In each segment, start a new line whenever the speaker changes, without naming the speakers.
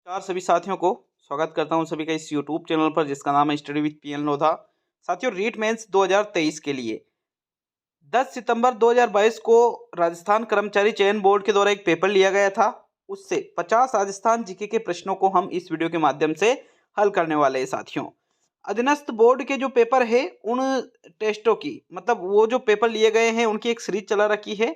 नमस्कार सभी साथियों को स्वागत करता हूं सभी का इस यूट्यूब चैनल पर जिसका नाम है स्टडी विद पीएन लोधा। साथियों, रीट मेंस 2023 के लिए 10 सितंबर 2022 को राजस्थान कर्मचारी चयन बोर्ड के द्वारा एक पेपर लिया गया था। उससे 50 राजस्थान जीके के प्रश्नों को हम इस वीडियो के माध्यम से हल करने वाले हैं। साथियों, अधीनस्थ बोर्ड के जो पेपर है उन टेस्टों की मतलब वो जो पेपर लिए गए हैं उनकी एक सीरीज चला रखी है,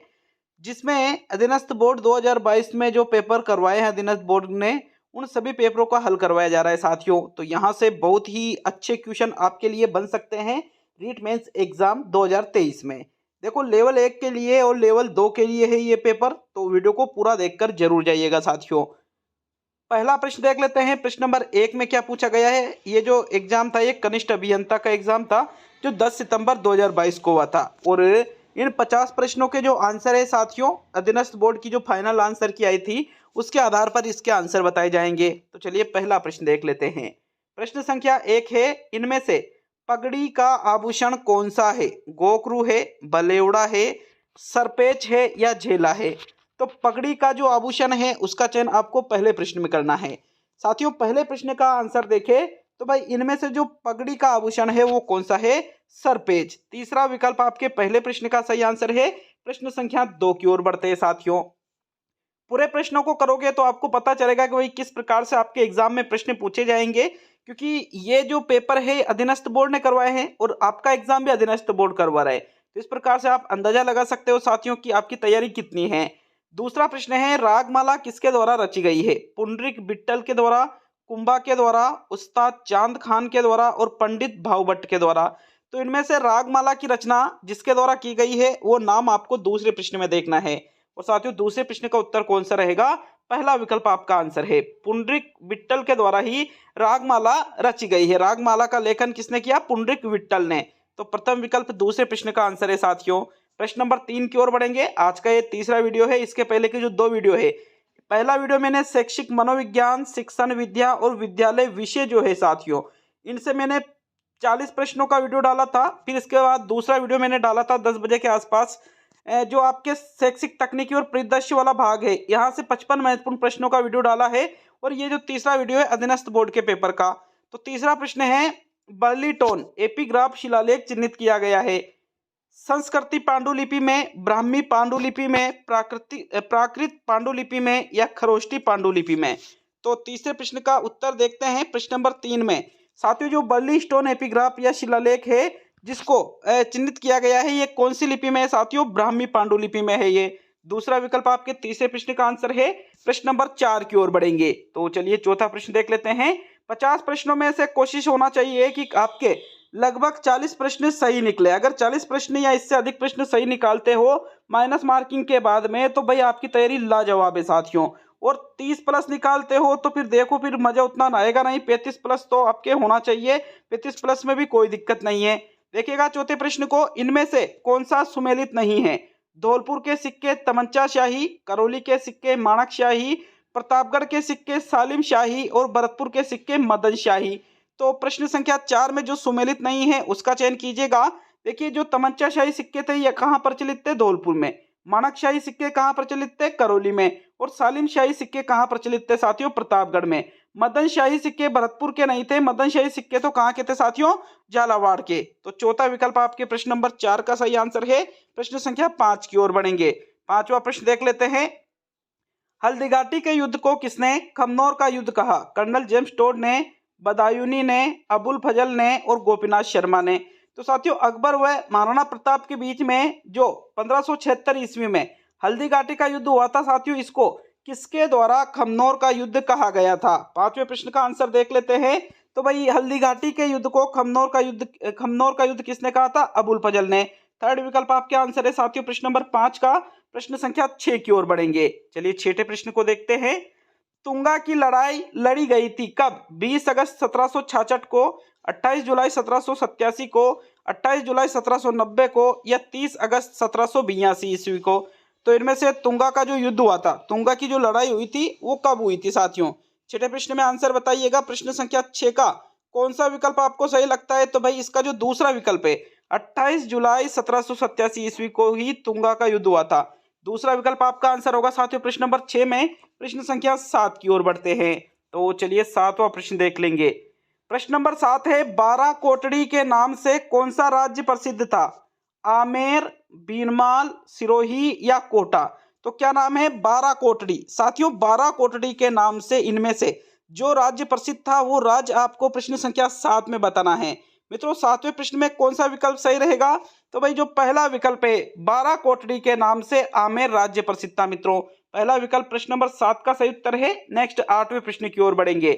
जिसमें अधीनस्थ बोर्ड 2022 में जो पेपर करवाए हैं अधीनस्थ बोर्ड ने उन सभी पेपरों का हल करवाया जा रहा है। साथियों, तो यहाँ से बहुत ही अच्छे क्वेश्चन आपके लिए बन सकते हैं रीट मेंस एग्जाम 2023 में। देखो, लेवल 1 के लिए और लेवल 2 के लिए है ये पेपर, तो वीडियो को पूरा देखकर जरूर जाइएगा। साथियों, पहला प्रश्न देख लेते हैं। प्रश्न नंबर 1 में क्या पूछा गया है। ये जो एग्जाम था ये कनिष्ठ अभियंता का एग्जाम था जो 10 सितंबर 2022 को हुआ था, और इन 50 प्रश्नों के जो आंसर है साथियों, अधीनस्थ बोर्ड की जो फाइनल आंसर की आई थी उसके आधार पर इसके आंसर बताए जाएंगे। तो चलिए पहला प्रश्न देख लेते हैं। प्रश्न संख्या 1 है, इनमें से पगड़ी का आभूषण कौन सा है। गोकरू है, बलेवड़ा है, सरपेच है या झेला है। तो पगड़ी का जो आभूषण है उसका चयन आपको पहले प्रश्न में करना है। साथियों, पहले प्रश्न का आंसर देखें तो भाई इनमें से जो पगड़ी का आभूषण है वो कौन सा है, सरपेच। तीसरा विकल्प आपके पहले प्रश्न का सही आंसर है। प्रश्न संख्या 2 की ओर बढ़ते हैं। साथियों, पूरे प्रश्नों को करोगे तो आपको पता चलेगा कि भाई किस प्रकार से आपके एग्जाम में प्रश्न पूछे जाएंगे, क्योंकि ये जो पेपर है अधीनस्थ बोर्ड ने करवाए हैं और आपका एग्जाम भी अधीनस्थ बोर्ड करवा रहा है। तो इस प्रकार से आप अंदाजा लगा सकते हो साथियों कि आपकी तैयारी कितनी है। दूसरा प्रश्न है, रागमाला किसके द्वारा रची गई है। पुंडरीक बिट्टल के द्वारा, कुंभा के द्वारा, उस्ताद चांद खान के द्वारा और पंडित भावभट्ट के द्वारा। तो इनमें से रागमाला की रचना जिसके द्वारा की गई है वो नाम आपको दूसरे प्रश्न में देखना है। और साथियों, दूसरे प्रश्न का उत्तर कौन सा रहेगा, पहला विकल्प आपका आंसर है। पुंडरीक विट्ठल के द्वारा ही रागमाला रची गई है। रागमाला का लेखन किसने किया, पुंडरीक विट्ठल ने। तो प्रथम विकल्प दूसरे प्रश्न का आंसर है। साथियों, प्रश्न नंबर 3 की ओर बढ़ेंगे। आज का ये तीसरा वीडियो है। इसके पहले के जो 2 वीडियो है, पहला वीडियो मैंने शैक्षिक मनोविज्ञान, शिक्षण विद्या और विद्यालय विषय जो है साथियों, इनसे मैंने 40 प्रश्नों का वीडियो डाला था। फिर इसके बाद दूसरा वीडियो मैंने डाला था 10 बजे के आसपास, जो आपके शैक्षिक तकनीकी और परिदृश्य वाला भाग है, यहाँ से 55 महत्वपूर्ण प्रश्नों का वीडियो डाला है। और ये जो तीसरा वीडियो है अधीनस्थ बोर्ड के पेपर का। तो तीसरा प्रश्न है, बर्लीटोन एपिग्राफ शिलालेख चिन्हित किया गया है संस्कृति पांडुलिपि में, ब्राह्मी पांडुलिपि में, प्राकृत पांडुलिपि में या खरोष्टी पांडुलिपि में। तो तीसरे प्रश्न का उत्तर देखते हैं प्रश्न नंबर 3 में। साथियों, जो बर्ली स्टोन एपिग्राफ या शिलालेख है जिसको चिन्हित किया गया है ये कौन सी लिपि में है साथियों, ब्राह्मी पांडुलिपि में है ये। दूसरा विकल्प आपके तीसरे प्रश्न का आंसर है। प्रश्न नंबर 4 की ओर बढ़ेंगे। तो चलिए चौथा प्रश्न देख लेते हैं। 50 प्रश्नों में से कोशिश होना चाहिए कि आपके लगभग 40 प्रश्न सही निकले। अगर 40 प्रश्न या इससे अधिक प्रश्न सही निकालते हो माइनस मार्किंग के बाद में, तो भाई आपकी तैयारी लाजवाब है साथियों। और 30 प्लस निकालते हो तो फिर देखो फिर मजा उतना आएगा नहीं। 35 प्लस तो आपके होना चाहिए। 35 प्लस में भी कोई दिक्कत नहीं है। देखिएगा चौथे प्रश्न को, इनमें से कौन सा सुमेलित नहीं है। धौलपुर के सिक्के तमंचा शाही, करौली के सिक्के माणक शाही, प्रतापगढ़ के सिक्के सालिम शाही और भरतपुर के सिक्के मदन शाही। तो प्रश्न संख्या 4 में जो सुमेलित नहीं है उसका चयन कीजिएगा। देखिए, जो तमंचा शाही सिक्के थे ये कहाँ प्रचलित थे, धौलपुर में। माणक शाही सिक्के कहाँ प्रचलित थे, करौली में। और सालिम शाही सिक्के कहाँ प्रचलित थे साथियों, प्रतापगढ़ में। मदन शाही सिक्के भरतपुर के नहीं थे। मदन शाही सिक्के तो कहाँ के थे साथियों, झालावाड़ के। तो चौथा विकल्प आपके प्रश्न नंबर 4 का सही आंसर है। प्रश्न संख्या 5 की ओर बढ़ेंगे। पांचवा प्रश्न देख लेते हैं। हल्दीघाटी के युद्ध को किसने खमनौर का युद्ध कहा। कर्नल जेम्स टोड ने, बदायूनी ने, अबुल फजल ने और गोपीनाथ शर्मा ने। तो साथियों, अकबर व महाराणा प्रताप के बीच में जो 1576 ईस्वी में हल्दीघाटी का युद्ध हुआ था साथियों, इसको किसके द्वारा खमनौर का युद्ध कहा गया था। पांचवें प्रश्न का आंसर देख लेते हैं। तो भाई हल्दीघाटी के युद्ध को खमनौर का युद्ध किसने कहा था, अबुल फजल ने। थर्ड विकल्प आपके आंसर है साथियों प्रश्न नंबर 5 का। प्रश्न संख्या 6 की ओर बढ़ेंगे। चलिए छठे प्रश्न को देखते हैं। तुंगा की लड़ाई लड़ी गई थी कब, 20 अगस्त 1766 को, 28 जुलाई 1787 को, 28 जुलाई 1790 को या 30 अगस्त 1782 ईस्वी को। तो इनमें से तुंगा का जो युद्ध हुआ था, तुंगा की जो लड़ाई हुई थी वो कब हुई थी साथियों। छठे प्रश्न में आंसर बताइएगा। प्रश्न संख्या 6 का कौन सा विकल्प आपको सही लगता है। तो भाई इसका जो दूसरा विकल्प है, 28 जुलाई 1787 ईस्वी को ही तुंगा का युद्ध हुआ था। दूसरा विकल्प आपका आंसर होगा साथियों प्रश्न नंबर 6 में। प्रश्न संख्या 7 की ओर बढ़ते हैं। तो चलिए 7वां प्रश्न देख लेंगे। प्रश्न नंबर 7 है, 12 कोटड़ी के नाम से कौन सा राज्य प्रसिद्ध था? आमेर, बीनमाल, सिरोही या कोटा? तो क्या नाम है? 12 कोटड़ी। साथियों 12 कोटड़ी के नाम से इनमें से जो राज्य प्रसिद्ध था वो राज्य आपको प्रश्न संख्या 7 में बताना है। मित्रों 7वें प्रश्न में कौन सा विकल्प सही रहेगा? तो भाई जो पहला विकल्प है 12 कोटड़ी के नाम से आमेर राज्य प्रसिद्ध था। मित्रों पहला विकल्प प्रश्न नंबर 7 का सही उत्तर है। नेक्स्ट 8वें प्रश्न की ओर बढ़ेंगे।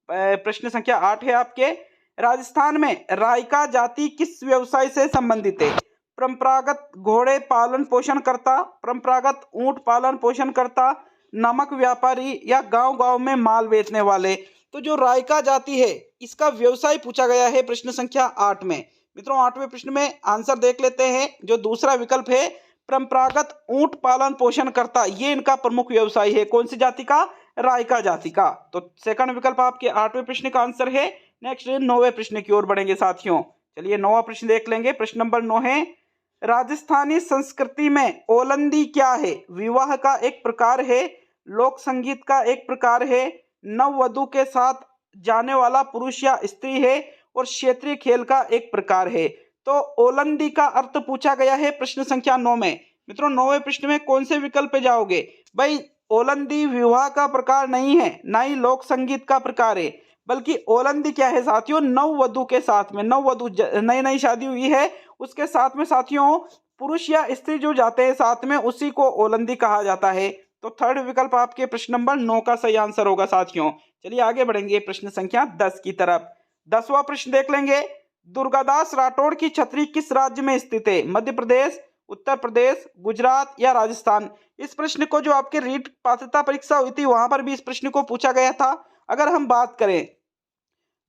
प्रश्न संख्या 8 है आपके, राजस्थान में रायका जाति किस व्यवसाय से संबंधित है? परंपरागत घोड़े पालन पोषण करता, परंपरागत ऊंट पालन पोषण करता, नमक व्यापारी या गांव-गांव में माल बेचने वाले? तो जो रायका जाति है इसका व्यवसाय पूछा गया है प्रश्न संख्या 8 में। मित्रों 8वें प्रश्न में आंसर देख लेते हैं। जो दूसरा विकल्प है परंपरागत ऊंट पालन पोषण करता, ये इनका प्रमुख व्यवसाय है। कौन सी जाति का? रायका जाति का। तो सेकंड विकल्प आपके 8वें प्रश्न का आंसर है। नेक्स्ट 9वें प्रश्न की ओर बढ़ेंगे साथियों। चलिए 9वां प्रश्न देख लेंगे। प्रश्न नंबर 9 है, राजस्थानी संस्कृति में ओलंदी क्या है? विवाह का एक प्रकार है, लोक संगीत का एक प्रकार है, नववधु के साथ जाने वाला पुरुष या स्त्री है और क्षेत्रीय खेल का एक प्रकार है। तो ओलंदी का अर्थ पूछा गया है प्रश्न संख्या 9 में। मित्रों 9वें प्रश्न में कौन से विकल्प पे जाओगे? भाई ओलंदी विवाह का प्रकार नहीं है, ना ही लोक संगीत का प्रकार है, बल्कि ओलंदी क्या है साथियों? नववधु के साथ में, नववधु नई नई शादी हुई है उसके साथ में साथियों पुरुष या स्त्री जो जाते हैं साथ में उसी को ओलंदी कहा जाता है। तो थर्ड विकल्प आपके प्रश्न नंबर 9 का सही आंसर होगा साथियों। चलिए आगे बढ़ेंगे प्रश्न संख्या 10 की तरफ। 10वां प्रश्न देख लेंगे। दुर्गादास राठौड़ की छतरी किस राज्य में स्थित है? मध्य प्रदेश, उत्तर प्रदेश, गुजरात या राजस्थान? इस प्रश्न को जो आपके रीट पात्रता परीक्षा हुई थी वहां पर भी इस प्रश्न को पूछा गया था। अगर हम बात करें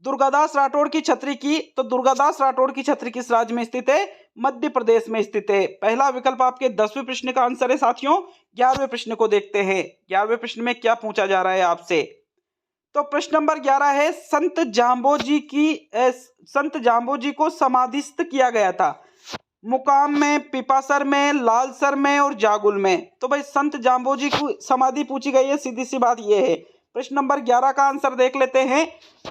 दुर्गादास राठौड़ की छतरी की, तो दुर्गादास राठौड़ की छतरी किस राज्य में स्थित है? मध्य प्रदेश में स्थित है। पहला विकल्प आपके 10वें प्रश्न का आंसर है साथियों। 11वें प्रश्न को देखते हैं। 11वें प्रश्न में क्या पूछा जा रहा है आपसे? तो प्रश्न नंबर 11 है, संत जाम्बोजी को समाधिस्थ किया गया था मुकाम में, पिपासर में, लालसर में और जागुल में? तो भाई संत जाम्बोजी की समाधि पूछी गई है, सीधी सी बात यह है। प्रश्न नंबर 11 का आंसर देख लेते हैं।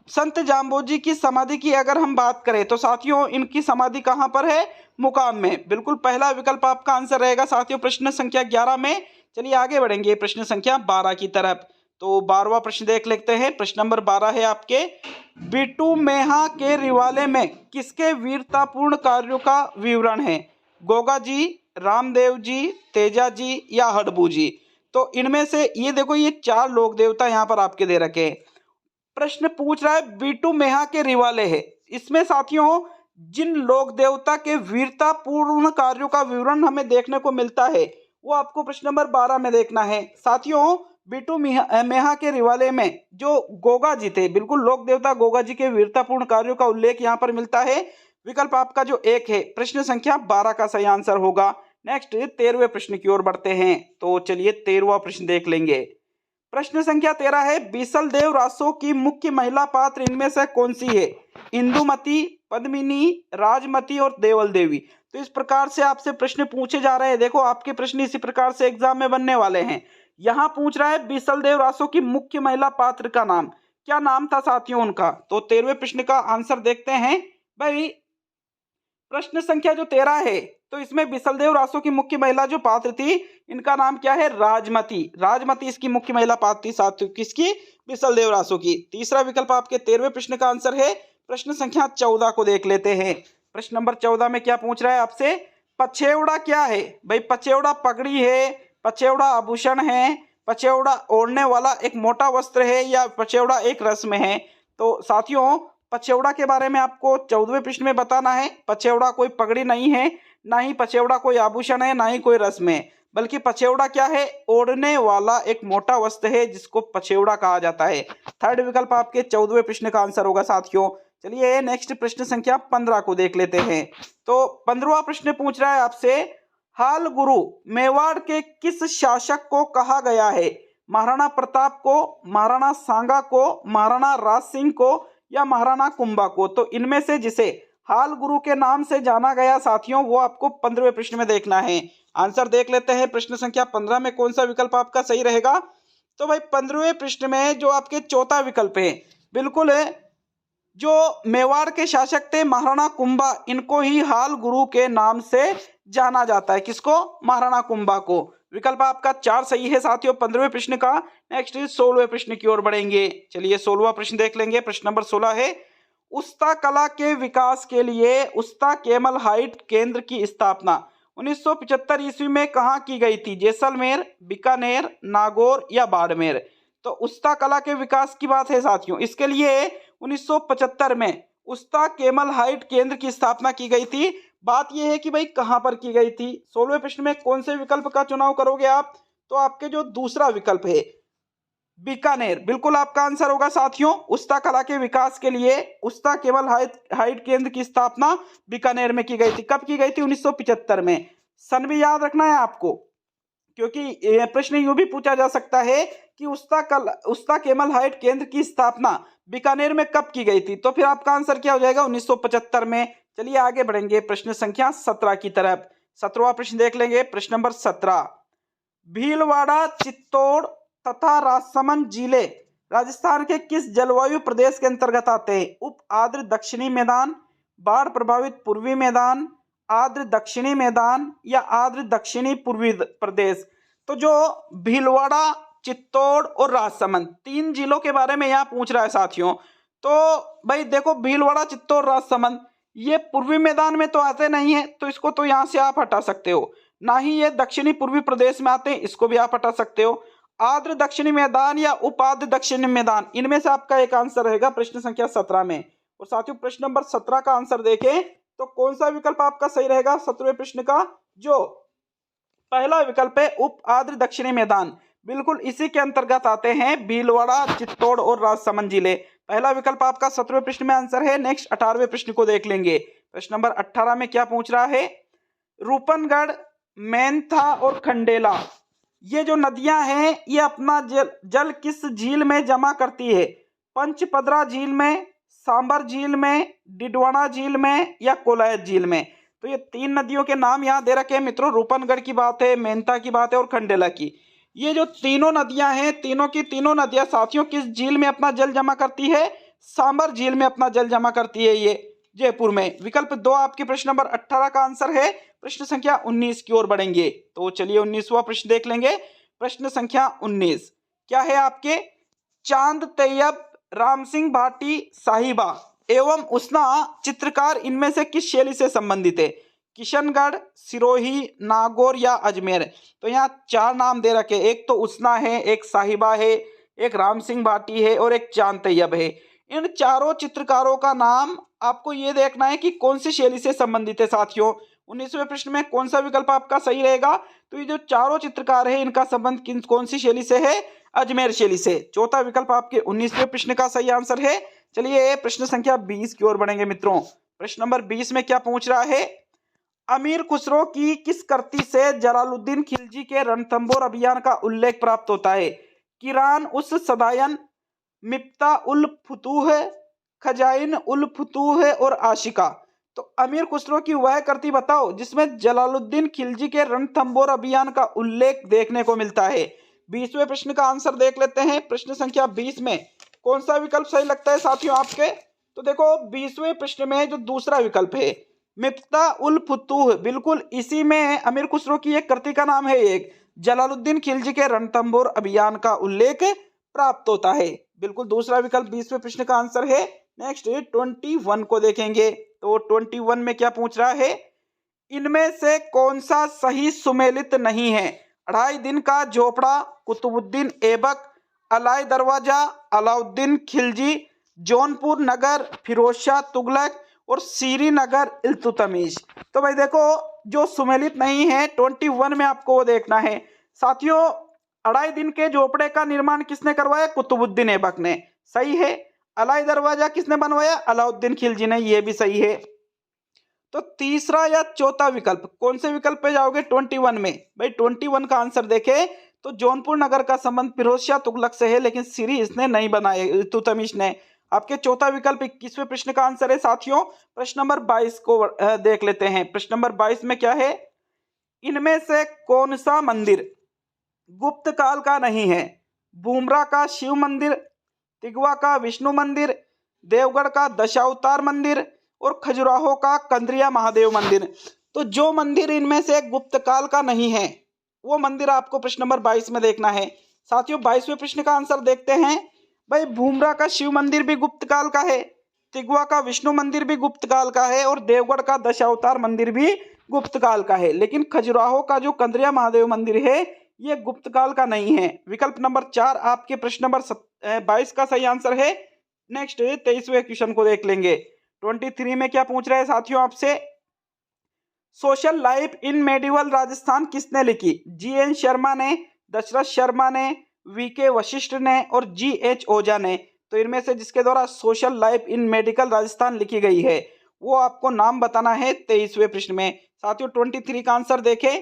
संत जाम्बोजी की समाधि की अगर हम बात करें तो साथियों इनकी समाधि कहां पर है? मुकाम में। बिल्कुल पहला विकल्प आपका आंसर रहेगा साथियों प्रश्न संख्या 11 में। चलिए आगे बढ़ेंगे प्रश्न संख्या 12 की तरफ। तो 12वां प्रश्न देख लेते हैं। प्रश्न नंबर 12 है आपके, बिट्टू मेहा के रिवाले में किसके वीरतापूर्ण कार्यों का विवरण है? गोगा जी, रामदेव जी, तेजा जी या हडबू जी? तो इनमें से ये देखो ये 4 लोक देवता यहाँ पर आपके दे रखे हैं। प्रश्न पूछ रहा है बिट्टू मेहा के रिवाले है। इसमें साथियों जिन लोक देवता के वीरतापूर्ण कार्यों का विवरण हमें देखने को मिलता है वो आपको प्रश्न नंबर 12 में देखना है। साथियों बिट्टू मेहा के रिवाले में जो गोगा जी थे, बिल्कुल लोक देवता गोगा जी के वीरतापूर्ण कार्यों का उल्लेख यहाँ पर मिलता है। विकल्प आपका जो 1 है प्रश्न संख्या 12 का सही आंसर होगा। नेक्स्ट 13वें प्रश्न की ओर बढ़ते हैं। तो चलिए 13वां प्रश्न देख लेंगे। प्रश्न संख्या 13 है, बीसल देव रासो की मुख्य महिला पात्र इनमें से कौन सी है? इंदुमती, पद्मिनी, राजमती और देवल देवी? तो इस प्रकार से आपसे प्रश्न पूछे जा रहे हैं। देखो आपके प्रश्न इसी प्रकार से एग्जाम में बनने वाले हैं। यहाँ पूछ रहा है बीसल देव रासो की मुख्य महिला पात्र का नाम, क्या नाम था साथियों उनका? तो 13वें प्रश्न का आंसर देखते हैं। भाई प्रश्न संख्या जो 13 है तो इसमें बिसलदेव रासो की मुख्य महिला जो पात्र थी इनका नाम क्या है? राजमती। राजमती इसकी मुख्य महिला पात्र थी साथियों किसकी? बिसलदेव रासो की। तीसरा विकल्प आपके 13वें प्रश्न का आंसर है। प्रश्न संख्या 14 को देख लेते हैं। प्रश्न नंबर 14 में क्या पूछ रहा है आपसे? पछेवड़ा क्या है? भाई पछेवड़ा पगड़ी है, पछेवड़ा आभूषण है, पछेवड़ा ओढ़ने वाला एक मोटा वस्त्र है या पछेवड़ा एक रस्म है? तो साथियों पछेवड़ा के बारे में आपको 14वें प्रश्न में बताना है। पछेवड़ा कोई पगड़ी नहीं है, ना ही पछेवड़ा कोई आभूषण है, ना ही कोई रस्म है, बल्कि पछेवड़ा क्या है? ओढ़ने वाला एक मोटा वस्त्र है जिसको पछेवड़ा कहा जाता है। थर्ड विकल्प आपके 14वें प्रश्न का आंसर होगा साथियों। चलिए नेक्स्ट प्रश्न संख्या 15 को देख लेते हैं। तो 15वां प्रश्न पूछ रहा है आपसे, हाल गुरु मेवाड़ के किस शासक को कहा गया है? महाराणा प्रताप को, महाराणा सांगा को, महाराणा राज सिंह को या महाराणा कुंभा को? तो इनमें से जिसे हाल गुरु के नाम से जाना गया साथियों वो आपको 15वें प्रश्न में देखना है। आंसर देख लेते हैं। प्रश्न संख्या 15 में कौन सा विकल्प आपका सही रहेगा? तो भाई 15वें पृष्ठ में जो आपके चौथा विकल्प है, बिल्कुल है, जो मेवाड़ के शासक थे महाराणा कुंभा, इनको ही हाल गुरु के नाम से जाना जाता है। किसको? महाराणा कुंभा को। विकल्प आपका 4 सही है साथियों 15वें प्रश्न का। नेक्स्ट 16वें प्रश्न की ओर बढ़ेंगे। चलिए 16वां प्रश्न देख लेंगे। प्रश्न नंबर 16 है, उस्ता कला के विकास के लिए उस्ता केमल हाइट केंद्र की स्थापना 1975 ईस्वी में कहाँ की गई थी? जैसलमेर, बीकानेर, नागौर या बाड़मेर? तो उस्ता कला के विकास की बात है साथियों। इसके लिए 1975 में उस्ता केमल हाइट केंद्र की स्थापना की गई थी। बात यह है कि भाई कहां पर की गई थी। 16वें प्रश्न में कौन से विकल्प का चुनाव करोगे आप? तो आपके जो दूसरा विकल्प है बीकानेर, बिल्कुल आपका आंसर होगा साथियों। उस्ता कला के विकास के लिए उस्ता केवल हाइट केंद्र की स्थापना बीकानेर में की गई थी। कब की गई थी? 1975 में। सन भी याद रखना है आपको, क्योंकि प्रश्न यूं भी पूछा जा सकता है कि उस्ता केमल हाइट केंद्र की स्थापना बीकानेर में कब की गई थी। तो फिर आपका आंसर क्या हो जाएगा? 1975 में। चलिए आगे बढ़ेंगे प्रश्न संख्या 17 की तरफ। 17वां प्रश्न देख लेंगे। प्रश्न नंबर 17, भीलवाड़ा, चित्तौड़ तथा राजसमंद जिले राजस्थान के किस जलवायु प्रदेश के अंतर्गत आते हैं? उप आर्द्र दक्षिणी मैदान, बाढ़ प्रभावित पूर्वी मैदान, आर्द्र दक्षिणी मैदान या आर्द्र दक्षिणी पूर्वी प्रदेश? तो जो भीलवाड़ा, चित्तौड़ और राजसमंद 3 जिलों के बारे में यहाँ पूछ रहा है साथियों। तो भाई देखो, भीलवाड़ा, चित्तौड़, राजसमंद ये पूर्वी मैदान में तो आते नहीं है, तो इसको तो यहाँ से आप हटा सकते हो। ना ही ये दक्षिणी पूर्वी प्रदेश में आते हैं, इसको भी आप हटा सकते हो। आर्द्र दक्षिणी मैदान या उपाद्र दक्षिणी मैदान, इनमें से आपका एक आंसर रहेगा प्रश्न संख्या 17 में। और साथियों प्रश्न नंबर 17 का आंसर देखें तो कौन सा विकल्प आपका सही रहेगा 17वें प्रश्न का? जो पहला विकल्प है उप आर्द्र दक्षिणी मैदान, बिल्कुल इसी के अंतर्गत आते हैं भीलवाड़ा, चित्तौड़ और राजसमंद जिले। पहला विकल्प आपका 17वें प्रश्न में आंसर है। नेक्स्ट 18वें प्रश्न को देख लेंगे। प्रश्न नंबर 18 में क्या पूछ रहा है? रूपनगढ़, मैनथा और खंडेला, ये जो नदियां हैं ये अपना जल किस झील में जमा करती है? पंचपदरा झील में, सांबर झील में, डिडवाना झील में या कोलायत झील में? तो ये 3 नदियों के नाम यहाँ दे रखे हैं मित्रों। रूपनगढ़ की बात है, मेनता की बात है और खंडेला की। ये जो तीनों नदियां हैं, तीनों की तीनों नदियां साथियों किस झील में अपना जल जमा करती है? सांबर झील में अपना जल जमा करती है ये जयपुर में। विकल्प 2 आपके प्रश्न नंबर 18 का आंसर है। प्रश्न संख्या 19 की ओर बढ़ेंगे। तो चलिए 19वां प्रश्न देख लेंगे। प्रश्न संख्या 19 क्या है आपके? चांद तैयब, राम सिंह भाटी, साहिबा एवं उसना चित्रकार इनमें से किस शैली से संबंधित है? किशनगढ़, सिरोही, नागौर या अजमेर? तो यहाँ 4 नाम दे रखे, एक तो उसना है, एक साहिबा है, एक राम सिंह भाटी है और एक चांद तैयब है। इन चारों चित्रकारों का नाम आपको ये देखना है कि कौन सी शैली से संबंधित है साथियों। 19वें प्रश्न में कौन सा विकल्प आपका सही रहेगा? तो ये जो चारों चित्रकार है इनका संबंध कौन सी शैली से है? अजमेर शैली से। चौथा विकल्प आपके 19वें प्रश्न का सही आंसर है। चलिए प्रश्न संख्या 20 की ओर बढ़ेंगे मित्रों। प्रश्न नंबर 20 में क्या पूछ रहा है? अमीर खुसरो की किस कृति से जलालुद्दीन खिलजी के रणथंबोर अभियान का उल्लेख प्राप्त होता है? किरान उस सदायन, मिफ्ता उल फुतूह, खजाइन उल फुतूह और आशिका? तो अमीर खुसरो की वह कृति बताओ जिसमें जलालुद्दीन खिलजी के रणथंबोर अभियान का उल्लेख देखने को मिलता है। 20वें प्रश्न का आंसर देख लेते हैं। प्रश्न संख्या 20 में कौन सा विकल्प सही लगता है साथियों आपके? तो देखो 20वें प्रश्न में जो दूसरा विकल्प है मिफ्ता उल फुतूह, बिल्कुल इसी में अमीर खुसरो की एक कृति का नाम है। एक जलालुद्दीन खिलजी के रणथंबोर अभियान का उल्लेख प्राप्त होता है। बिल्कुल दूसरा विकल्प 20वें प्रश्न का आंसर है। नेक्स्ट 21 को देखेंगे। तो 21 में क्या पूछ रहा है? इनमें से कौन सा सही सुमेलित नहीं है? 2.5 दिन का झोपड़ा, कुतुबुद्दीन ऐबक, अलाई दरवाजा, अलाउद्दीन खिलजी, जौनपुर नगर, फिरोज शाह तुगलक और श्रीनगर इल्तुतमिश? तो भाई देखो जो सुमेलित नहीं है 21 में आपको वो देखना है साथियों। 2.5 दिन के झोपड़े का निर्माण किसने करवाया? कुतुबुद्दीन ऐबक ने, सही है। अलाई दरवाजा किसने बनवाया? अलाउद्दीन खिलजी ने, ये भी सही है। तो तीसरा या चौथा विकल्प, कौन से विकल्प पे जाओगे 21 में? भाई 21 का आंसर देखे तो जौनपुर नगर का संबंध फिरोज शाह तुगलक से है, लेकिन श्री इसने नहीं बनाए, इल्तुतमिश ने। आपके चौथा विकल्प 21वें प्रश्न का आंसर है साथियों। प्रश्न नंबर 22 को देख लेते हैं। प्रश्न नंबर 22 में क्या है? इनमें से कौन सा मंदिर गुप्त काल का नहीं है? भूमरा का शिव मंदिर, तिगवा का विष्णु मंदिर, देवगढ़ का दशावतार मंदिर और खजुराहो का कंद्रिया महादेव मंदिर। तो जो मंदिर इनमें से गुप्त काल का नहीं है वो मंदिर आपको प्रश्न नंबर 22 में देखना है। साथियों 22वें प्रश्न का आंसर देखते हैं। भाई भूमरा का शिव मंदिर भी गुप्त काल का है, तिगवा का विष्णु मंदिर भी गुप्त काल का है और देवगढ़ का दशावतार मंदिर भी गुप्त काल का है, लेकिन खजुराहो का जो कंद्रिया महादेव मंदिर है ये गुप्त काल का नहीं है। विकल्प नंबर 4 आपके प्रश्न नंबर 22 का सही आंसर है। नेक्स्ट 23वें क्वेश्चन को देख लेंगे। 23 में क्या पूछ रहे हैं साथियों आपसे, social life in medieval Rajasthan किसने लिखी? जी.एन. शर्मा ने, दशरथ शर्मा ने, वी.के. वशिष्ठ ने और जी.एच. ओझा ने। तो इनमें से जिसके द्वारा सोशल लाइफ इन मेडिकल राजस्थान लिखी गई है वो आपको नाम बताना है 23वें प्रश्न में। साथियों 23 का आंसर देखें।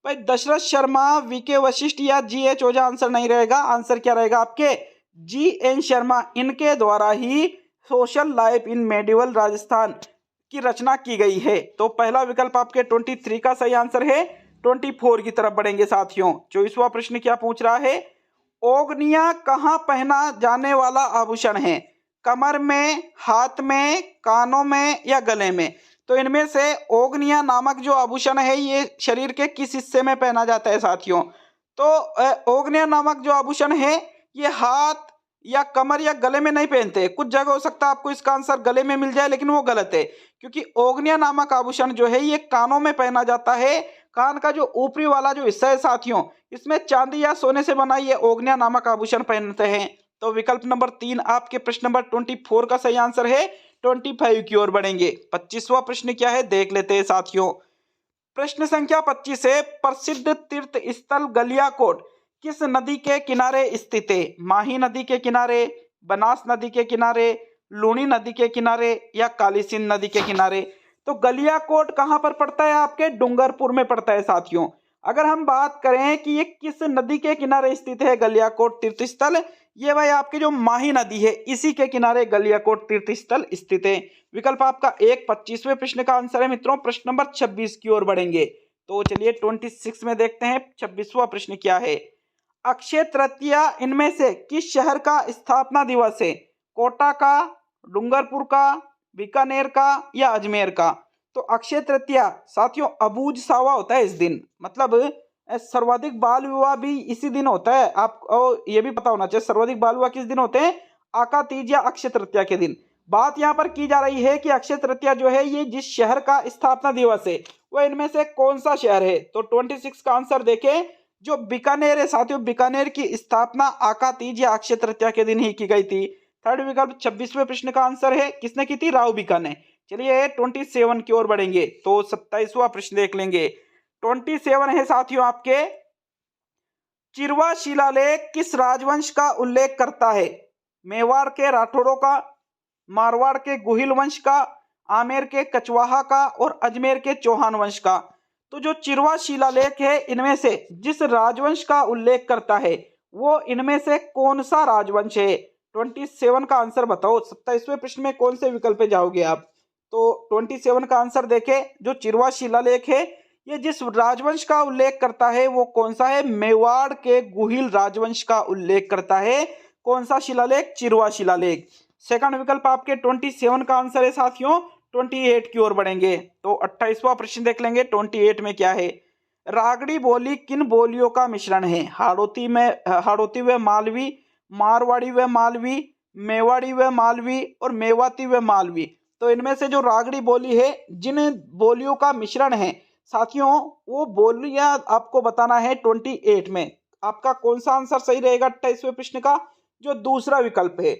भाई दशरथ शर्मा, वी.के. वशिष्ठ या जी.एच. ओझा आंसर नहीं रहेगा। आंसर क्या रहेगा आपके? जी.एन. शर्मा। इनके द्वारा ही social life in medieval Rajasthan की रचना की गई है। तो पहला विकल्प आपके 23 का सही आंसर है। 24 की तरफ बढ़ेंगे साथियों। 24वां प्रश्न क्या पूछ रहा है, ओगनिया कहाँ पहना जाने वाला आभूषण है? कमर में, हाथ में, कानों में या गले में? तो इनमें से ओगनिया नामक जो आभूषण है ये शरीर के किस हिस्से में पहना जाता है साथियों? तो ओगनिया नामक जो आभूषण है ये हाथ या कमर या गले में नहीं पहनते। कुछ जगह हो सकता है आपको इसका आंसर गले में मिल जाए, लेकिन वो गलत है, क्योंकि ओगनिया नामक आभूषण जो है ये कानों में पहना जाता है। कान का जो ऊपरी वाला जो हिस्सा है साथियों इसमें चांदी या सोने से बना ये ओगनिया नामक आभूषण पहनते हैं। तो विकल्प नंबर 3 आपके प्रश्न नंबर 24 का सही आंसर है। 25 की ओर बढ़ेंगे। 25वां प्रश्न क्या है देख लेते हैं साथियों। प्रश्न संख्या 25 है, प्रसिद्ध तीर्थ स्थल गलियाकोट किस नदी के किनारे स्थित है? माही नदी के किनारे, बनास नदी के किनारे, लूनी नदी के किनारे या काली सिंध नदी के किनारे? तो गलियाकोट कहां पर पड़ता है? आपके डूंगरपुर में पड़ता है साथियों। अगर हम बात करें कि ये किस नदी के किनारे स्थित है गलियाकोट तीर्थ स्थल, ये भाई आपकी जो माही नदी है इसी के किनारे गलियाकोट तीर्थ स्थल स्थित है। विकल्प आपका 25वें प्रश्न का आंसर है मित्रों। प्रश्न नंबर 26 की ओर बढ़ेंगे। तो चलिए 26 में देखते हैं 26वां प्रश्न क्या है। अक्षय तृतीया इनमें से किस शहर का स्थापना दिवस है? कोटा का, डूंगरपुर का, बीकानेर का या अजमेर का? तो अक्षय तृतीया साथियों अबूझ सावा होता है इस दिन, मतलब सर्वाधिक बाल विवाह भी इसी दिन होता है। आपको ये भी पता होना चाहिए सर्वाधिक बाल विवाह किस दिन होते हैं? आका तीज या अक्षय तृतीया के दिन। बात यहाँ पर की जा रही है कि अक्षय तृतीया जो है ये जिस शहर का स्थापना दिवस है वो इनमें से कौन सा शहर है? तो 26 का आंसर देखें, जो बीकानेर है साथियों, बीकानेर की स्थापना आका तीज या अक्षय तृतीया के दिन ही की गई थी। थर्ड विकल्प 26वें प्रश्न का आंसर है, किसने की थी? राव बीकानेर। चलिए 27 की ओर बढ़ेंगे। तो 27वां प्रश्न देख लेंगे। 27 है साथियों आपके, चिरवा शिलालेख किस राजवंश का उल्लेख करता है? मेवाड़ के राठौरों का, मारवाड़ के गुहिल वंश का, आमेर के कचवाहा का और अजमेर के चौहान वंश का? तो जो चिरवा शिलालेख है इनमें से जिस राजवंश का उल्लेख करता है वो इनमें से कौन सा राजवंश है? 27 का आंसर बताओ। 27वें प्रश्न में कौन से विकल्प पे जाओगे आप? तो 27 का आंसर देखें, जो चिरवा शिलालेख है ये जिस राजवंश का उल्लेख करता है वो कौन सा है? मेवाड़ के गुहिल राजवंश का उल्लेख करता है। कौन सा शिलालेख? चिरवा शिलालेख। सेकंड विकल्प आपके 27 का आंसर है साथियों। 28 की ओर बढ़ेंगे। तो 28वां प्रश्न देख लेंगे। 28 में क्या है? रागड़ी बोली किन बोलियों का मिश्रण है? हाड़ौती व मालवी, मारवाड़ी व मालवी, मेवाड़ी व मालवी और मेवाती व मालवी? तो इनमें से जो रागड़ी बोली है जिन बोलियों का मिश्रण है साथियों वो बोलियां आपको बताना है 28 में। आपका कौन सा आंसर सही रहेगा 28वें प्रश्न का? जो दूसरा विकल्प है,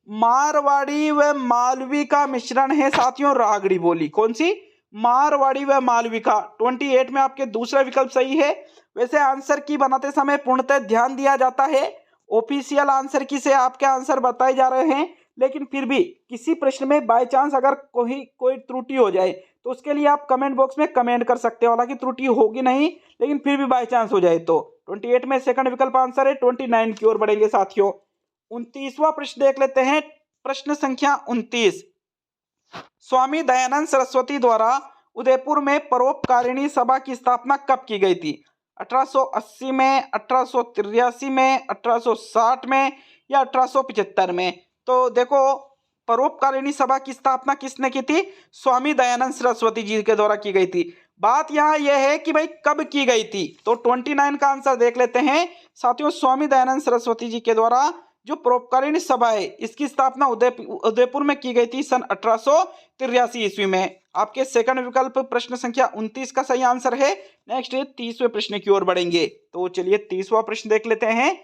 मारवाड़ी व मालवी का मिश्रण है साथियों रागड़ी बोली। कौन सी? मारवाड़ी व मालवी का। 28 में आपके दूसरा विकल्प सही है। वैसे आंसर की बनाते समय पूर्णतः ध्यान दिया जाता है, ऑफिशियल आंसर की से आपके आंसर बताए जा रहे हैं, लेकिन फिर भी किसी प्रश्न में बाय चांस अगर कोई त्रुटि हो जाए तो उसके लिए आप कमेंट बॉक्स में कमेंट कर सकते हो। हालांकि त्रुटि होगी नहीं, लेकिन फिर भी बाय चांस हो जाए तो 28 में सेकंड विकल्प आंसर है। 29 की ओर बढ़ेंगे साथियों। 29वां प्रश्न देख लेते हैं। प्रश्न संख्या 29, स्वामी दयानंद सरस्वती द्वारा उदयपुर में परोपकारिणी सभा की स्थापना कब की गई थी? 1880 में, 1883 में, 1860 में या 1875 में? तो देखो, परोपकारिणी सभा की स्थापना किसने की थी? स्वामी दयानंद सरस्वती जी के द्वारा की गई थी। बात यहाँ यह है कि भाई कब की गई थी, तो 29 का आंसर देख लेते हैं साथियों। स्वामी दयानंद सरस्वती जी के द्वारा जो परोपकारिणी सभा है, इसकी स्थापना उदयपुर में की गई थी सन 1883 ईस्वी में। आपके सेकंड विकल्प प्रश्न संख्या 29 का सही आंसर है। नेक्स्ट 30वें प्रश्न की ओर बढ़ेंगे। तो चलिए 30वां प्रश्न देख लेते हैं।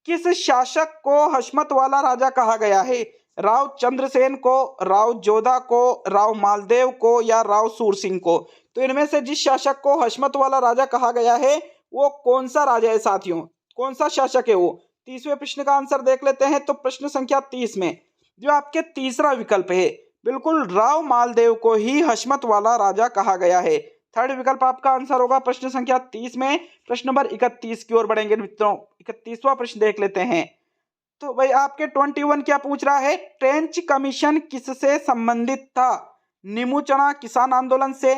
किस शासक को हशमत वाला राजा कहा गया है? राव चंद्रसेन को, राव जोधा को, राव मालदेव को या राव सूर सिंह को? तो इनमें से जिस शासक को हशमत वाला राजा कहा गया है वो कौन सा राजा है साथियों, कौन सा शासक है वो? 30वें प्रश्न का आंसर देख लेते हैं। तो प्रश्न संख्या 30 में जो आपके तीसरा विकल्प है, बिल्कुल राव मालदेव को ही हशमत वाला राजा कहा गया है। थर्ड विकल्प आपका आंसर होगा प्रश्न संख्या 30 में। प्रश्न नंबर 31 की ओर बढ़ेंगे मित्रों। 31वां प्रश्न देख लेते हैं। तो भाई आपके 21 क्या पूछ रहा है? ट्रेंच कमीशन किससे संबंधित था? नीमू-चना किसान आंदोलन से,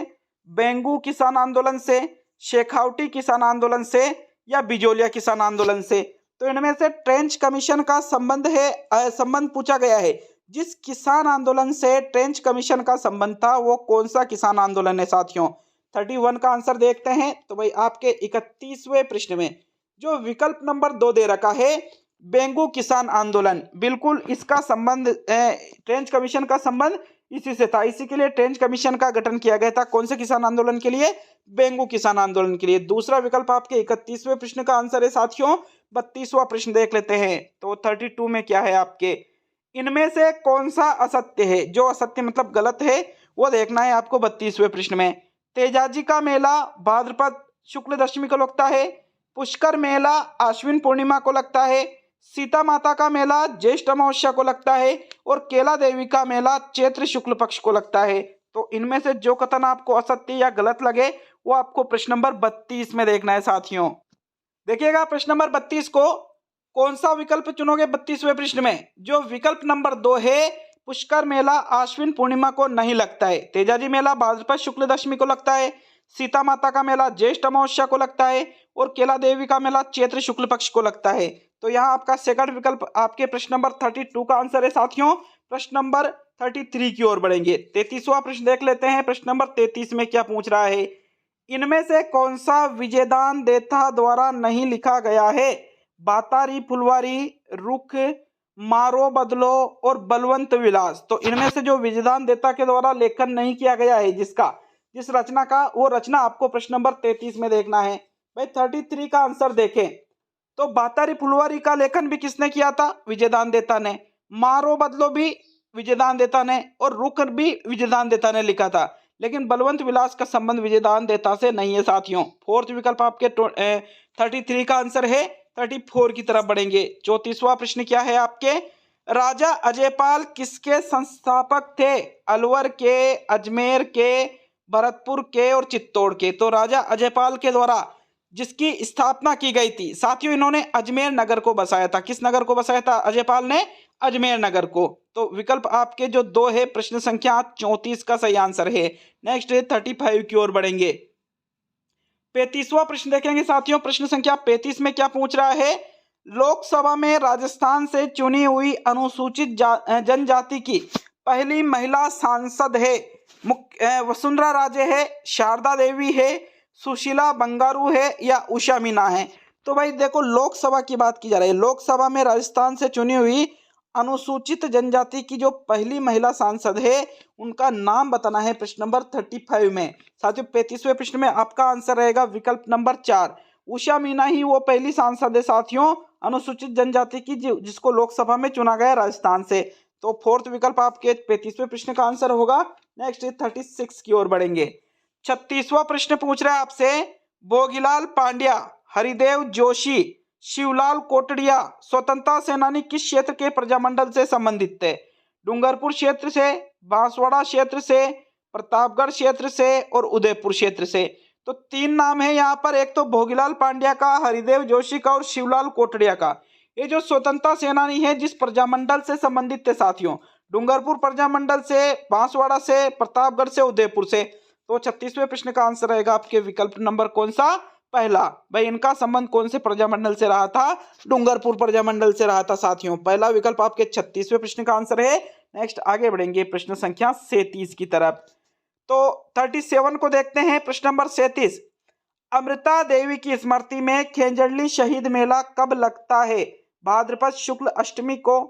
बेंगू किसान आंदोलन से, शेखावटी किसान आंदोलन से या बिजोलिया किसान आंदोलन से? तो इनमें से ट्रेंच कमीशन का संबंध पूछा गया है। जिस किसान आंदोलन से ट्रेंच कमीशन का संबंध था वो कौन सा किसान आंदोलन है साथियों? 31 का आंसर देखते हैं। तो भाई आपके 31वें प्रश्न में जो विकल्प नंबर 2 दे रखा है, बेंगू किसान आंदोलन, बिल्कुल इसका संबंध ट्रेंच कमीशन का संबंध इसी से था। इसी के लिए ट्रेंच कमीशन का गठन किया गया था। कौन से किसान आंदोलन के लिए? बेंगू किसान आंदोलन के लिए। दूसरा विकल्प आपके 31वें प्रश्न का आंसर है साथियों। 32वां प्रश्न देख लेते हैं। तो 32 में क्या है आपके? इनमें से कौन सा असत्य है? जो असत्य मतलब गलत है वो देखना है आपको 32वें प्रश्न में। तेजाजी का मेला भाद्रपद शुक्ल दशमी को लगता है, पुष्कर मेला आश्विन पूर्णिमा को लगता है, सीता माता का मेला ज्येष्ठ अमावस्या को लगता है और केला देवी का मेला चैत्र शुक्ल पक्ष को लगता है। तो इनमें से जो कथन आपको असत्य या गलत लगे वो आपको प्रश्न नंबर 32 में देखना है साथियों। देखिएगा प्रश्न नंबर 32 को कौन सा विकल्प चुनोगे 32वें प्रश्न में? जो विकल्प नंबर 2 है, पुष्कर मेला आश्विन पूर्णिमा को नहीं लगता है, तेजाजी मेला भाद्रपद शुक्ल दशमी को लगता है, सीता माता का मेला ज्येष्ठ अमावस्या को लगता है और केला देवी का मेला चैत्र शुक्ल पक्ष को लगता है। तो यहाँ आपका सेकंड विकल्प आपके प्रश्न नंबर 32 का आंसर है साथियों। प्रश्न नंबर 33 की ओर बढ़ेंगे। 33वां प्रश्न देख लेते हैं। प्रश्न नंबर 33 में क्या पूछ रहा है? इनमें से कौन सा विजयदान देता द्वारा नहीं लिखा गया है? बातारी फुलवारी, रुख, मारो बदलो और बलवंत विलास। तो इनमें से जो विजयदान देता के द्वारा लेखन नहीं किया गया है जिस रचना का, वो रचना आपको प्रश्न नंबर 33 में देखना है। भाई 33 का आंसर देखें तो बातारी फुलवारी का लेखन भी किसने किया था? विजयदान देता ने। मारो बदलो भी विजयदान देता ने और रुख भी विजयदान देता ने लिखा था। लेकिन बलवंत विलास का संबंध विजयदान देता से नहीं है साथियों। फोर्थ विकल्प आपके 33 का आंसर है। 34 की तरफ बढ़ेंगे। 34वां प्रश्न क्या है आपके? राजा अजयपाल किसके संस्थापक थे? अलवर के, अजमेर के, भरतपुर के और चित्तौड़ के। तो राजा अजयपाल के द्वारा जिसकी स्थापना की गई थी साथियों, इन्होंने अजमेर नगर को बसाया था। किस नगर को बसाया था अजयपाल ने? अजमेर नगर को। तो विकल्प आपके जो 2 है प्रश्न संख्या 34 का सही आंसर है। नेक्स्ट 35 की ओर बढ़ेंगे। 35वां प्रश्न देखेंगे साथियों। प्रश्न संख्या 35 में क्या पूछ रहा है? लोकसभा में राजस्थान से चुनी हुई अनुसूचित जनजाति की पहली महिला सांसद है। वसुंधरा राजे है, शारदा देवी है, सुशीला बंगारू है या उषा मीना है? तो भाई देखो, लोकसभा की बात की जा रही है। लोकसभा में राजस्थान से चुनी हुई अनुसूचित जनजाति की जो पहली महिला सांसद है उनका नाम बताना है प्रश्न नंबर 35 में। साथियों 35वें प्रश्न में आपका आंसर रहेगा विकल्प नंबर 4। उषा मीना ही वो पहली सांसद है साथियों अनुसूचित जनजाति की जिसको लोकसभा में चुना गया राजस्थान से। तो फोर्थ विकल्प आपके 35वें प्रश्न का आंसर होगा। नेक्स्ट 36 की ओर बढ़ेंगे। 36वां प्रश्न पूछ रहा है आपसे, भोगीलाल पांड्या, हरिदेव जोशी, शिवलाल कोटड़िया स्वतंत्रता सेनानी किस क्षेत्र के प्रजामंडल से संबंधित थे? डूंगरपुर क्षेत्र से, बांसवाड़ा क्षेत्र से, प्रतापगढ़ क्षेत्र से और उदयपुर क्षेत्र से। तो 3 नाम है यहाँ पर, एक तो भोगीलाल पांड्या का, हरिदेव जोशी का और शिवलाल कोटड़िया का। ये जो स्वतंत्रता सेनानी है जिस प्रजामंडल से संबंधित थे साथियों, डूंगरपुर प्रजामंडल से, बांसवाड़ा से, प्रतापगढ़ से, उदयपुर से। तो 36वें प्रश्न का आंसर रहेगा आपके विकल्प नंबर कौन सा? पहला। भाई इनका संबंध कौन से प्रजामंडल से रहा था? डूंगरपुर प्रजामंडल से रहा था साथियों। पहला विकल्प आपके 36वें प्रश्न का आंसर है। नेक्स्ट आगे बढ़ेंगे प्रश्न संख्या 37 की तरफ। तो 37 को देखते हैं। प्रश्न नंबर 37, अमृता देवी की स्मृति में खेजड़ली शहीद मेला कब लगता है? भाद्रपद शुक्ल अष्टमी को,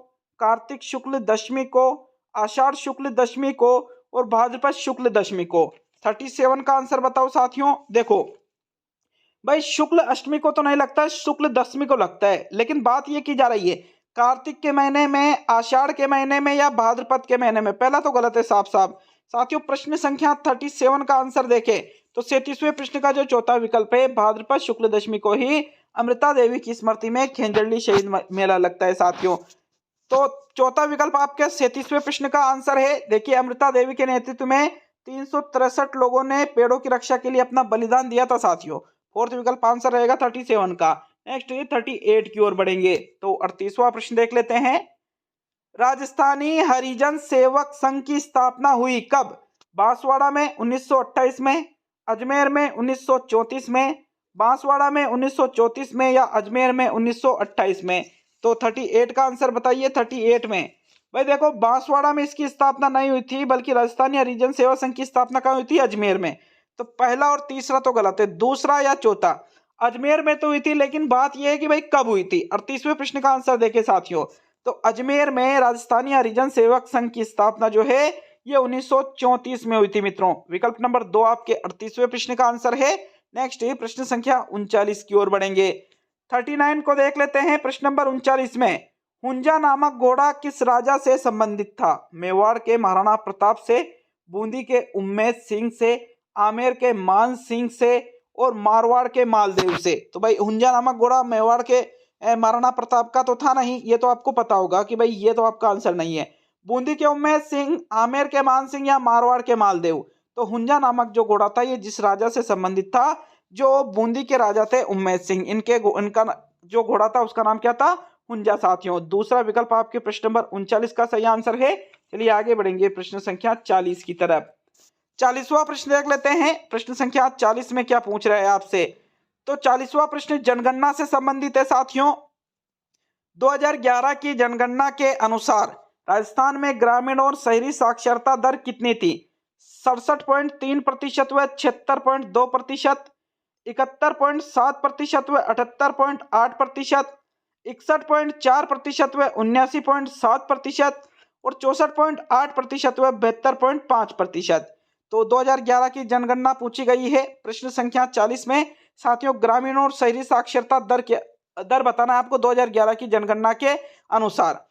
कार्तिक शुक्ल दशमी को, आषाढ़ शुक्ल दशमी को और भाद्रपद शुक्ल दशमी को। 37 का आंसर बताओ साथियों। देखो भाई शुक्ल अष्टमी को तो नहीं लगता है, शुक्ल दशमी को लगता है, लेकिन बात यह की जा रही है कार्तिक के महीने में, आषाढ़ के महीने में या भाद्रपद के महीने में। पहला तो गलत है साफ साफ साथियों। प्रश्न संख्या 37 का आंसर देखें तो 37वें प्रश्न का जो चौथा विकल्प है, भाद्रपद शुक्ल दशमी को ही अमृता देवी की स्मृति में खेजड़ली शहीद मेला लगता है साथियों। तो चौथा विकल्प आपके 37वें प्रश्न का आंसर है। देखिए अमृता देवी के नेतृत्व में 363 लोगों ने पेड़ों की रक्षा के लिए अपना बलिदान दिया था साथियों। फोर्थ विकल्प आंसर रहेगा 37 का। नेक्स्ट 38 की ओर बढ़ेंगे। तो 38वां प्रश्न देख लेते हैं। राजस्थानी हरिजन सेवक संघ की स्थापना हुई कब? बांसवाड़ा में 1928 में, अजमेर में 1934 में, बांसवाड़ा में 1934 में या अजमेर में 1928 में। तो 38 का आंसर बताइए। 38 में भाई देखो बांसवाड़ा में इसकी स्थापना नहीं हुई थी, बल्कि राजस्थानी हरिजन सेवा संघ की स्थापना कहाँ हुई थी? अजमेर में। तो पहला और तीसरा तो गलत है, दूसरा या चौथा। अजमेर में तो हुई थी, लेकिन बात यह है कि भाई कब हुई थी। 38वें प्रश्न का आंसर देखे साथियों तो अजमेर में राजस्थानी हरिजन सेवक संघ की स्थापना जो है ये 1934 में हुई थी मित्रों। विकल्प नंबर 2 आपके 38वें प्रश्न का आंसर है। नेक्स्ट प्रश्न संख्या 39 की ओर बढ़ेंगे। 39 को देख लेते हैं। प्रश्न नंबर 39 में हुंजा नामक घोड़ा किस राजा से संबंधित था? मेवाड़ के महाराणा प्रताप से, बूंदी के उम्मेद सिंह से, आमेर के मान सिंह से और मारवाड़ के मालदेव से। तो भाई हुंजा नामक घोड़ा मेवाड़ के महाराणा प्रताप का तो था नहीं, ये तो आपको पता होगा कि भाई ये तो आपका आंसर नहीं है। बूंदी के उम्मेद सिंह, आमेर के मान सिंह या मारवाड़ के मालदेव। तो हुंजा नामक जो घोड़ा था ये जिस राजा से संबंधित था? जो बूंदी के राजा थे उम्मेद सिंह, इनका जो घोड़ा था उसका नाम क्या था? हुंजा साथियों। दूसरा विकल्प आपके प्रश्न नंबर 39 का सही आंसर है। चलिए आगे बढ़ेंगे प्रश्न संख्या 40 की तरफ। 40वां प्रश्न देख लेते हैं। प्रश्न संख्या 40 में क्या पूछ रहा है आपसे? तो 40वां प्रश्न जनगणना से संबंधित है साथियों। 2011 की जनगणना के अनुसार राजस्थान में ग्रामीण और शहरी साक्षरता दर कितनी थी? 67.3% व 76.2%, 71.7% व 78.8%, 61.4% व 79.7% और 64.8% व 72.5%। तो 2011 की जनगणना पूछी गई है प्रश्न संख्या 40 में साथियों। ग्रामीण और शहरी साक्षरता दर बताना है आपको 2011 की जनगणना के अनुसार।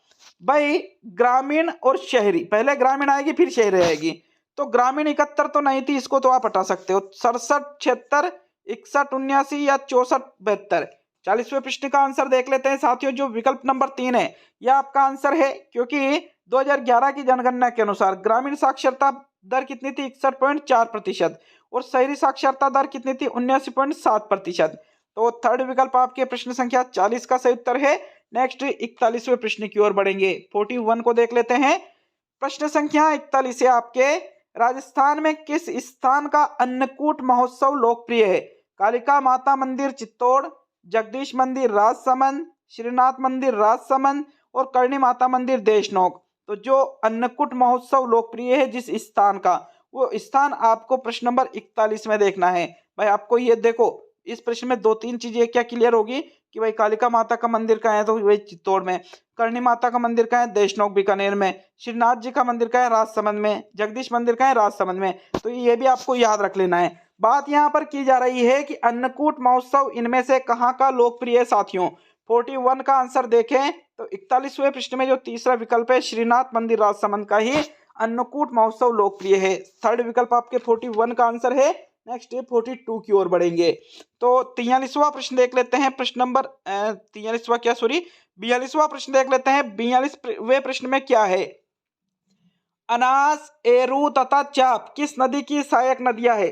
भाई ग्रामीण और शहरी, पहले ग्रामीण आएगी फिर शहरी आएगी। तो ग्रामीण 71 तो नहीं थी, इसको तो आप हटा सकते हो। 67, 76, 61, 79 या 64, 72। 40वें प्रश्न का आंसर देख लेते हैं साथियों। जो विकल्प नंबर 3 है यह आपका आंसर है, क्योंकि 2011 की जनगणना के अनुसार ग्रामीण साक्षरता दर कितनी थी? 61.4% और शहरी साक्षरता दर कितनी थी? 79.7%। तो थर्ड विकल्प आपके प्रश्न संख्या 40 का सही उत्तर है। नेक्स्ट 41वें प्रश्न की ओर बढ़ेंगे। 41 को देख लेते हैं। प्रश्न संख्या 41 है आपके, राजस्थान में किस स्थान का अन्नकूट महोत्सव लोकप्रिय है? कालिका माता मंदिर चित्तौड़, जगदीश मंदिर राजसमंद, श्रीनाथ मंदिर राजसमंद और करणी माता मंदिर देशनोक। तो जो अन्नकूट महोत्सव लोकप्रिय है जिस स्थान का, वो स्थान आपको प्रश्न नंबर 41 में देखना है। भाई आपको ये देखो इस प्रश्न में 2-3 चीजें क्या क्लियर होगी कि भाई कालिका माता का मंदिर कहाँ है? तो वही चित्तौड़ में। करणी माता का मंदिर कहाँ है? देशनोक बीकानेर में। श्रीनाथ जी का मंदिर कहाँ है? राजसमंद में। जगदीश मंदिर कहाँ है? राजसमंद में। तो ये भी आपको याद रख लेना है। बात यहाँ पर की जा रही है कि अन्नकूट महोत्सव इनमें से कहाँ का लोकप्रिय है साथियों। 41 का आंसर देखें तो 41वें प्रश्न में जो तीसरा विकल्प है श्रीनाथ मंदिर राजसमंद का ही अन्नकूट महोत्सव लोकप्रिय है। थर्ड विकल्प आपके 41 का आंसर है। नेक्स्ट 42 की ओर बढ़ेंगे। तो 43वां प्रश्न देख लेते हैं। प्रश्न नंबर 42वां प्रश्न देख लेते हैं। 42वें प्रश्न में क्या है? अनास, एरू तथा चाप किस नदी की सहायक नदियां है?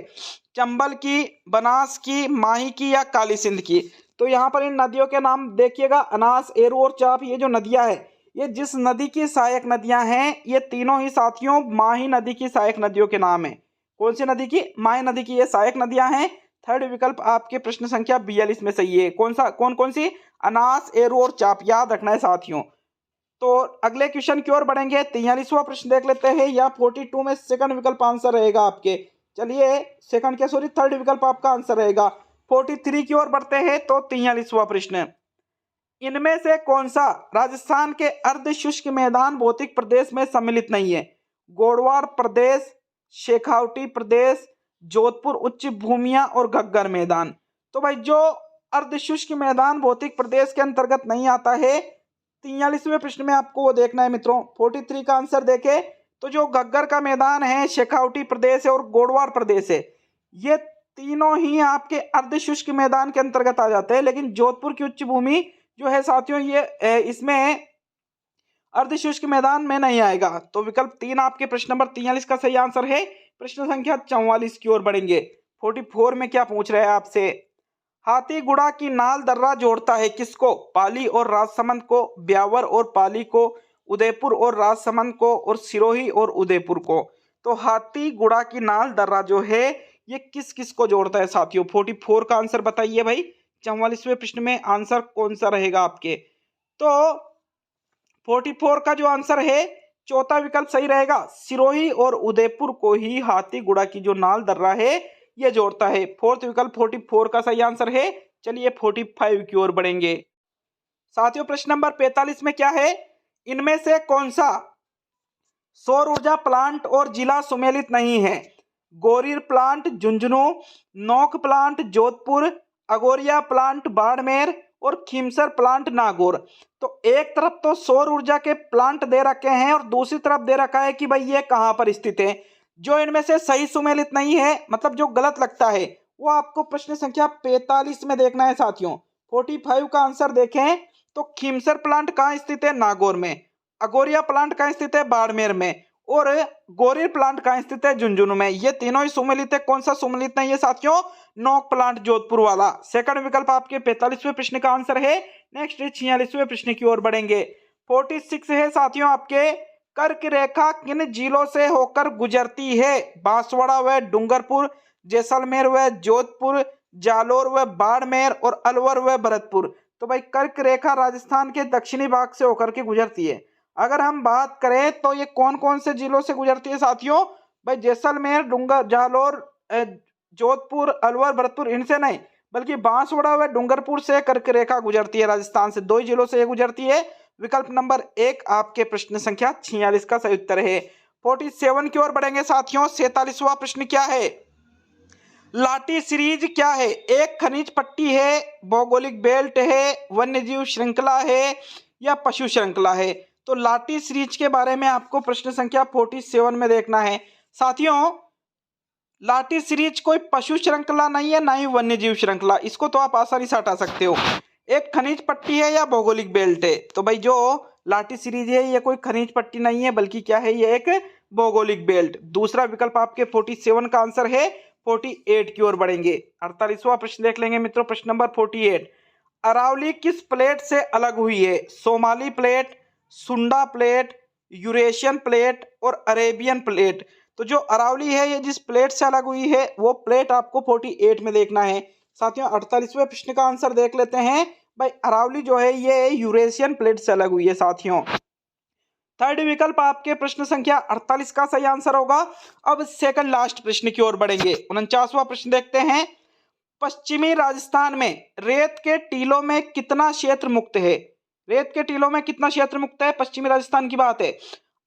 चंबल की, बनास की, माही की या काली सिंध की। तो यहाँ पर इन नदियों के नाम देखिएगा। अनास, एरू और चाप ये जो नदियां है ये जिस नदी की सहायक नदियां हैं ये तीनों ही साथियों माही नदी की सहायक नदियों के नाम है। कौन सी नदी की? माही नदी की ये सहायक नदियां हैं। थर्ड विकल्प आपके प्रश्न संख्या 42 में सही है। कौन कौन सी? अनास, एरू और चाप, याद रखना है साथियों। तो अगले क्वेश्चन की ओर बढ़ेंगे। 43वां प्रश्न देख लेते हैं, या 42 में सेकंड विकल्प आंसर रहेगा आपके। चलिए थर्ड विकल्प आपका आंसर रहेगा। 43 की ओर बढ़ते हैं। तो 43वां प्रश्न, इनमें से कौन सा राजस्थान के अर्ध शुष्क मैदान भौतिक प्रदेश में सम्मिलित नहीं है? गोडवार प्रदेश, शेखावटी प्रदेश, जोधपुर उच्च भूमियां और घग्गर मैदान। तो भाई जो अर्ध शुष्क मैदान भौतिक प्रदेश के अंतर्गत नहीं आता है, 43वें प्रश्न में आपको वो देखना है मित्रों। 43 का आंसर देखे तो जो घग्गर का मैदान है, शेखावटी प्रदेश है और गोडवार प्रदेश है, ये तीनों ही आपके अर्ध शुष्क मैदान के अंतर्गत आ जाते हैं। लेकिन जोधपुर की उच्च भूमि जो है साथियों, ये इसमें अर्धशुष्क मैदान में नहीं आएगा। तो विकल्प 3 आपके प्रश्न नंबर 43 का सही आंसर है। प्रश्न संख्या 44 की ओर बढ़ेंगे। 44 में क्या पूछ रहे हैं आपसे? हाथीगुड़ा की नाल दर्रा जोड़ता है किसको? पाली और राजसमंद को, ब्यावर और पाली को, उदयपुर और राजसमंद को और सिरोही और उदयपुर को। तो हाथीगुड़ा की नाल दर्रा जो है ये किस किस को जोड़ता है साथियों? 44 का आंसर बताइए भाई। 44वें प्रश्न में आंसर कौन सा रहेगा आपके? तो 44 का जो आंसर है, चौथा विकल्प सही रहेगा। सिरोही और उदयपुर को ही हाथीगुड़ा की जो नाल दर्रा है ये जोड़ता है। फोर्थ विकल्प 44 का सही आंसर है। चलिए 45 की ओर बढ़ेंगे। साथियों प्रश्न नंबर 45 में क्या है? इनमें से कौन सा सौर ऊर्जा प्लांट और जिला सुमेलित नहीं है? गोरीर प्लांट झुंझुनू, नोक प्लांट जोधपुर, अगोरिया प्लांट बाड़मेर और खीमसर प्लांट नागौर। तो एक तरफ तो सौर ऊर्जा के प्लांट दे रखे हैं और दूसरी तरफ दे रखा है कि भाई ये कहां पर स्थित है। जो इनमें से सही सुमेलित नहीं है, मतलब जो गलत लगता है, वो आपको प्रश्न संख्या 45 में देखना है साथियों। 45 का आंसर देखें तो खीमसर प्लांट कहाँ स्थित है? नागौर में। अगोरिया प्लांट कहाँ स्थित है? बाड़मेर में। और गोरीर प्लांट कहाँ स्थित है? झुंझुनू में। ये तीनों ही सुमेलित है। कौन सा सुमेलित नहीं है साथियों? नोक प्लांट जोधपुर वाला। सेकंड विकल्प आपके 45वें प्रश्न का आंसर है। नेक्स्ट 46वें प्रश्न की ओर बढ़ेंगे। 46 है साथियों आपके, कर्क रेखा किन जिलों से होकर गुजरती है? बांसवाड़ा व डूंगरपुर, जैसलमेर व जोधपुर, जालोर व बाड़मेर और अलवर व भरतपुर। तो भाई कर्क रेखा राजस्थान के दक्षिणी भाग से होकर के गुजरती है। अगर हम बात करें तो ये कौन कौन से जिलों से गुजरती है साथियों? भाई जैसलमेर, जालोर, जोधपुर, अलवर, भरतपुर, इनसे नहीं, बल्कि बांसवाड़ा व डूंगरपुर से कर्क रेखा गुजरती है। राजस्थान से 2 जिलों से ये गुजरती है। विकल्प नंबर 1 आपके प्रश्न संख्या 46 का सही उत्तर है। 47 की ओर बढ़ेंगे साथियों। 47वां प्रश्न क्या है? लाठी सीरीज क्या है? एक खनिज पट्टी है, भौगोलिक बेल्ट है, वन्यजीव श्रृंखला है या पशु श्रृंखला है? तो लाठी सीरीज के बारे में आपको प्रश्न संख्या 47 में देखना है साथियों। लाठी सीरीज कोई पशु श्रृंखला नहीं है, ना ही वन्यजीव श्रृंखला। इसको तो आप आसानी से हटा सकते हो। एक खनिज पट्टी है या भौगोलिक बेल्ट है? तो भाई जो लाठी सीरीज है ये कोई खनिज पट्टी नहीं है, बल्कि क्या है? ये एक भौगोलिक बेल्ट। दूसरा विकल्प आपके 47 का आंसर है। 48 की ओर बढ़ेंगे। 48वां प्रश्न देख लेंगे मित्रों। प्रश्न नंबर 48, अरावली किस प्लेट से अलग हुई है? सोमाली प्लेट, सुंडा प्लेट, यूरेशियन प्लेट और अरेबियन प्लेट। तो जो अरावली है ये जिस प्लेट से अलग हुई है वो प्लेट आपको 48 में देखना है साथियों। 48वें प्रश्न का आंसर देख लेते हैं। भाई अरावली जो है ये यूरेशियन प्लेट से अलग हुई है साथियों। थर्ड विकल्प आपके प्रश्न संख्या 48 का सही आंसर होगा। अब सेकंड लास्ट प्रश्न की ओर बढ़ेंगे। 49वां प्रश्न देखते हैं। पश्चिमी राजस्थान में रेत के टीलों में कितना क्षेत्र मुक्त है? रेत के टीलों में कितना क्षेत्र मुक्त है? पश्चिमी राजस्थान की बात है।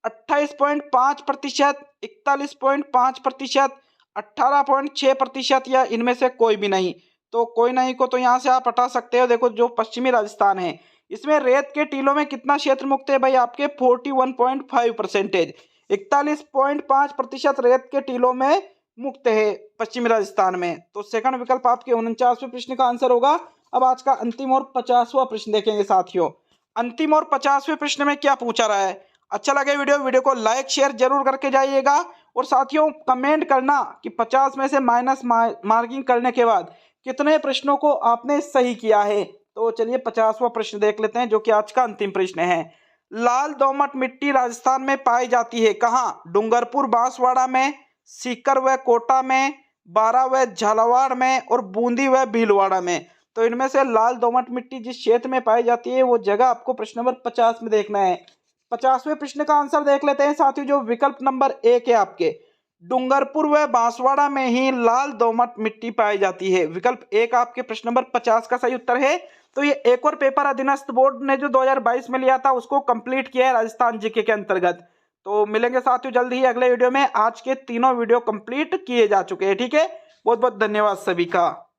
28.5%, 41.5%, 18.6% या इनमें से कोई भी नहीं। तो कोई नहीं को तो यहाँ से आप हटा सकते हो। देखो जो पश्चिमी राजस्थान है इसमें रेत के टीलों में कितना क्षेत्र मुक्त है भाई? आपके 41.5%। 41.5% रेत के टीलों में मुक्त है पश्चिमी राजस्थान में। तो सेकंड विकल्प आपके 49वें प्रश्न का आंसर होगा। अब आज का अंतिम और 50वां प्रश्न देखेंगे साथियों। अंतिम और 50वें प्रश्न में क्या पूछा रहा है? अच्छा लगे वीडियो को लाइक शेयर जरूर करके जाइएगा। और साथियों कमेंट करना कि 50 में से माइनस मार्किंग करने के बाद कितने प्रश्नों को आपने सही किया है। तो चलिए 50वां प्रश्न देख लेते हैं जो कि आज का अंतिम प्रश्न है। लाल दोमट मिट्टी राजस्थान में पाई जाती है कहाँ? डूंगरपुर, बांसवाड़ा में, सीकर व कोटा में, बारा व झालावाड़ में और बूंदी व भीलवाड़ा में। तो इनमें से लाल दोमट मिट्टी जिस क्षेत्र में पाई जाती है वो जगह आपको प्रश्न नंबर 50 में देखना है। 50वें प्रश्न का आंसर देख लेते हैं साथियों, जो विकल्प नंबर 1 है आपके, डूंगरपुर व बांसवाड़ा में ही लाल दोमट मिट्टी पाई जाती है। विकल्प 1 आपके प्रश्न नंबर 50 का सही उत्तर है। तो ये एक और पेपर अधीनस्थ बोर्ड ने जो 2022 में लिया था उसको कंप्लीट किया है राजस्थान जीके के अंतर्गत। तो मिलेंगे साथियों जल्द ही अगले वीडियो में। आज के तीनों वीडियो कंप्लीट किए जा चुके हैं। ठीक है, बहुत बहुत धन्यवाद सभी का।